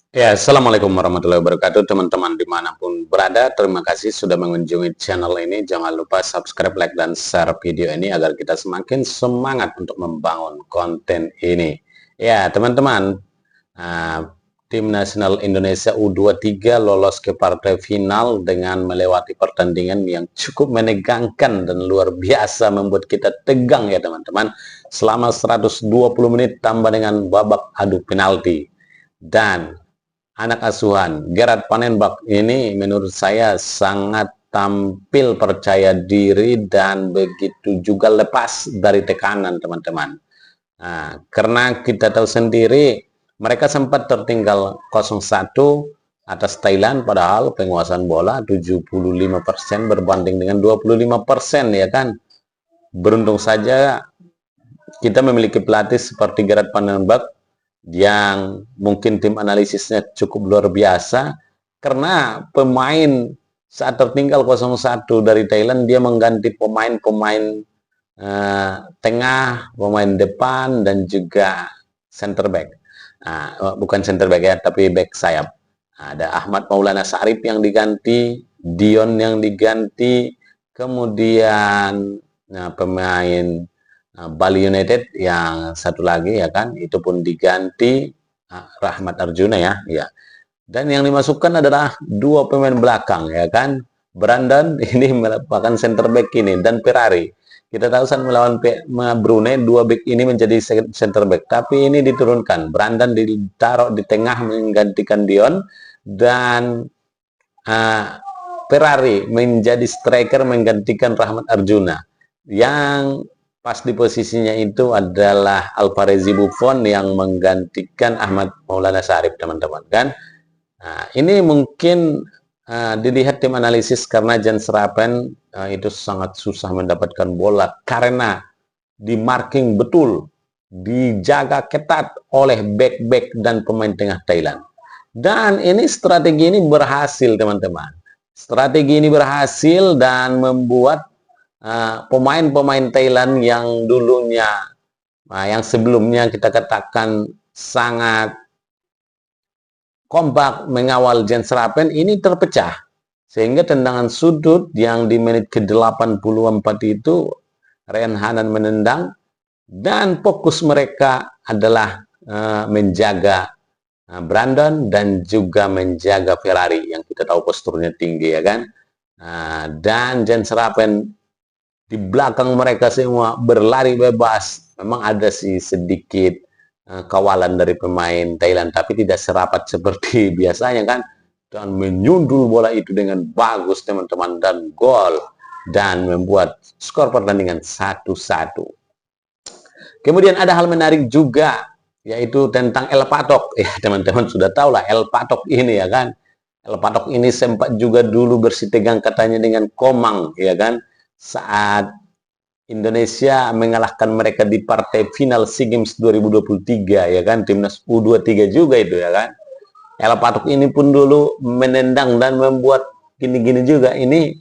Ya, Assalamualaikum warahmatullahi wabarakatuh teman-teman dimanapun berada. Terima kasih sudah mengunjungi channel ini. Jangan lupa subscribe, like, dan share video ini agar kita semakin semangat untuk membangun konten ini. Ya, teman-teman, nah, tim nasional Indonesia U23 lolos ke partai final dengan melewati pertandingan yang cukup menegangkan dan luar biasa membuat kita tegang ya teman-teman. Selama 120 menit tambah dengan babak adu penalti. Dan anak asuhan Gerard Panenbach ini menurut saya sangat tampil percaya diri dan begitu juga lepas dari tekanan teman-teman. Nah, karena kita tahu sendiri mereka sempat tertinggal 0-1 atas Thailand padahal penguasaan bola 75% berbanding dengan 25% ya kan. Beruntung saja kita memiliki pelatih seperti Gerard Panenbach yang mungkin tim analisisnya cukup luar biasa karena pemain saat tertinggal 0-1 dari Thailand dia mengganti pemain-pemain tengah, pemain depan dan juga center back. Bukan center back ya, tapi back sayap. Ada Ahmad Maulana Sarip yang diganti, Dion yang diganti, kemudian pemain Bali United yang satu lagi ya kan, itu pun diganti Rahmat Arjuna ya. Dan yang dimasukkan adalah dua pemain belakang ya kan. Brandon ini merupakan center back ini dan Ferrari. Kita tahu saat melawan Brunei dua back ini menjadi center back, tapi ini diturunkan. Brandon ditaruh di tengah menggantikan Dion dan uh, Ferrari menjadi striker menggantikan Rahmat Arjuna. Yang pas di posisinya itu adalah Alvarezi Buffon yang menggantikan Ahmad Maulana Sarip teman-teman kan. Nah, ini mungkin dilihat tim analisis karena Jan Serapen itu sangat susah mendapatkan bola karena di marking betul, dijaga ketat oleh back-back dan pemain tengah Thailand. Dan ini strategi ini berhasil teman-teman. Strategi ini berhasil dan membuat pemain-pemain Thailand yang dulunya, yang sebelumnya kita katakan sangat kompak mengawal Jan Serapen ini terpecah. Sehingga tendangan sudut yang di menit ke-84 itu Ryan Hanan menendang dan fokus mereka adalah menjaga Brandon dan juga menjaga Ferrari yang kita tahu posturnya tinggi ya kan. Dan Jan Serapen di belakang mereka semua berlari bebas. Memang ada sih sedikit kawalan dari pemain Thailand, tapi tidak serapat seperti biasanya kan. Dan menyundul bola itu dengan bagus teman-teman dan gol dan membuat skor pertandingan 1-1. Kemudian ada hal menarik juga yaitu tentang El Patok. Ya teman-teman sudah tahu lah El Patok ini ya kan. El Patok ini sempat juga dulu bersitegang katanya dengan Komang ya kan. Saat Indonesia mengalahkan mereka di partai final SEA Games 2023 ya kan, timnas U23 juga itu ya kan. El Patok ini pun dulu menendang dan membuat gini-gini juga. Ini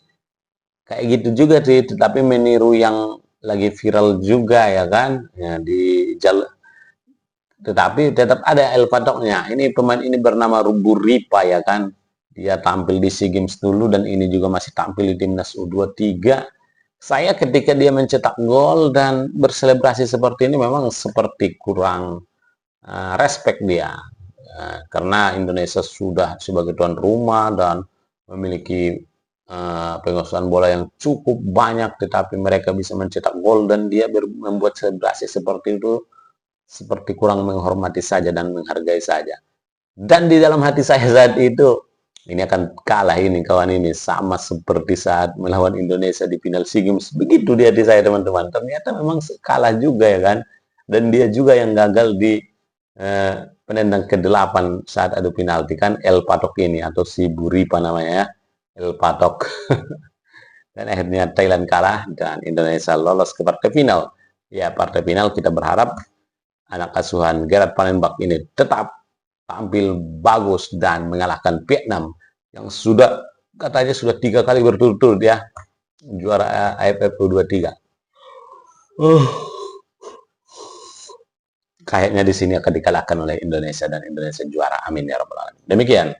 kayak gitu juga sih, tetapi meniru yang lagi viral juga ya kan. Ya, di jalur tetapi tetap ada El Patoknya. Ini pemain ini bernama Rubu Ripa ya kan. Dia tampil di SEA Games dulu dan ini juga masih tampil di timnas U23. Saya ketika dia mencetak gol dan berselebrasi seperti ini memang seperti kurang respect dia. Karena Indonesia sudah sebagai tuan rumah dan memiliki penguasaan bola yang cukup banyak, tetapi mereka bisa mencetak gol dan dia membuat selebrasi seperti itu seperti kurang menghormati saja dan menghargai saja. Dan di dalam hati saya saat itu, ini akan kalah ini kawan ini, sama seperti saat melawan Indonesia di final SEA Games. Begitu di hati saya teman-teman. Ternyata memang kalah juga ya kan. Dan dia juga yang gagal di penendang ke-8 saat adu penalti kan, El Patok ini atau si Buripa namanya ya. El Patok. Dan akhirnya Thailand kalah dan Indonesia lolos ke partai final. Ya, partai final kita berharap anak asuhan Gerard Panenbach ini tetap tampil bagus dan mengalahkan Vietnam yang sudah katanya sudah 3 kali berturut-turut ya juara AFF U23. kayaknya di sini akan dikalahkan oleh Indonesia dan Indonesia juara. Amin ya rabbal alamin. Demikian.